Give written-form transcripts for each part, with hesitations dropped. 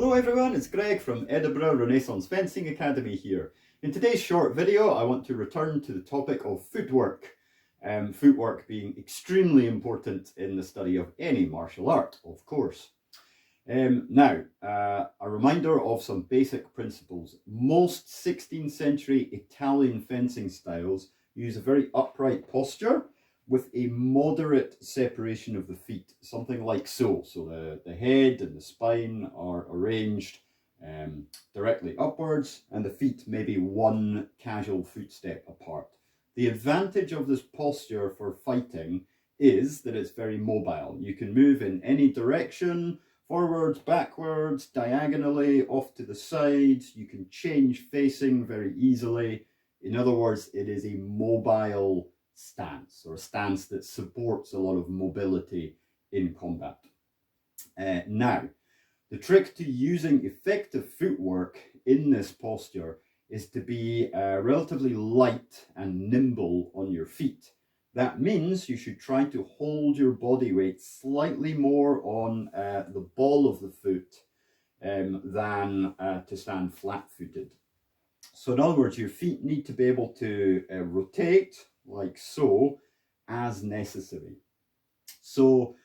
Hello everyone, it's Greg from Edinburgh Renaissance Fencing Academy here. In today's short video, I want to return to the topic of footwork. Footwork being extremely important in the study of any martial art, of course. Now, a reminder of some basic principles. Most 16th century Italian fencing styles use a very upright posture with a moderate separation of the feet, something like so. So the head and the spine are arranged directly upwards, and the feet maybe one casual footstep apart. The advantage of this posture for fighting is that it's very mobile. You can move in any direction, forwards, backwards, diagonally, off to the sides. You can change facing very easily. In other words, it is a mobile stance, or a stance that supports a lot of mobility in combat. Now, the trick to using effective footwork in this posture is to be relatively light and nimble on your feet. That means you should try to hold your body weight slightly more on the ball of the foot than to stand flat-footed. So in other words, your feet need to be able to rotate like so as necessary. So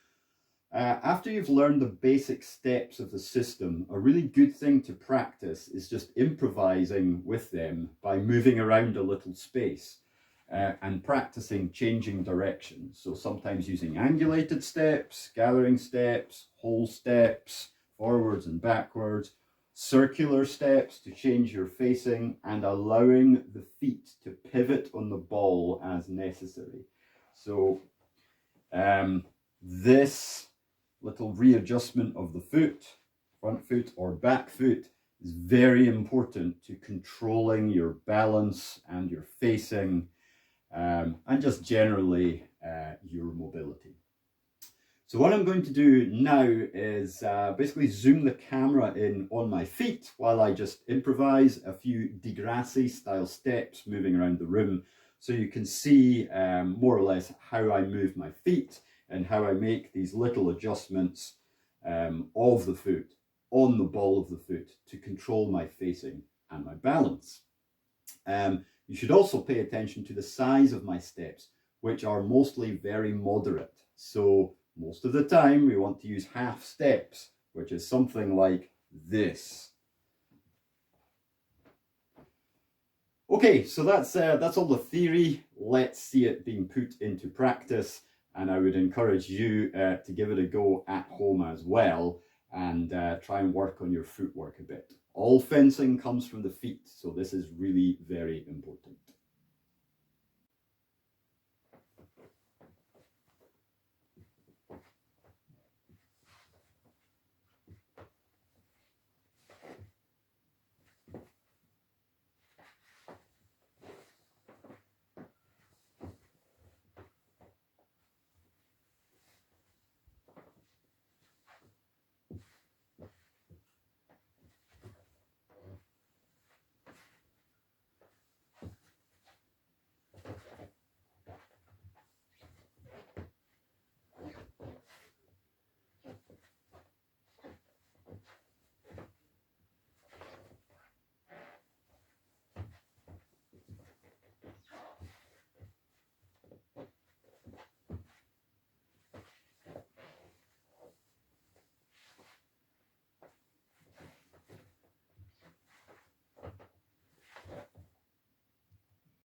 after you've learned the basic steps of the system, a really good thing to practice is just improvising with them by moving around a little space and practicing changing direction. So sometimes using angulated steps, gathering steps, whole steps, forwards and backwards, circular steps to change your facing, and allowing the feet to pivot on the ball as necessary. So this little readjustment of the foot, front foot or back foot, is very important to controlling your balance and your facing and just generally your mobility. So what I'm going to do now is basically zoom the camera in on my feet while I just improvise a few Degrassi style steps moving around the room, so you can see more or less how I move my feet and how I make these little adjustments of the foot on the ball of the foot to control my facing and my balance. You should also pay attention to the size of my steps, which are mostly very moderate. So most of the time we want to use half steps, which is something like this. Okay, so that's all the theory. Let's see it being put into practice, and I would encourage you to give it a go at home as well, and try and work on your footwork a bit. All fencing comes from the feet, so this is really very important.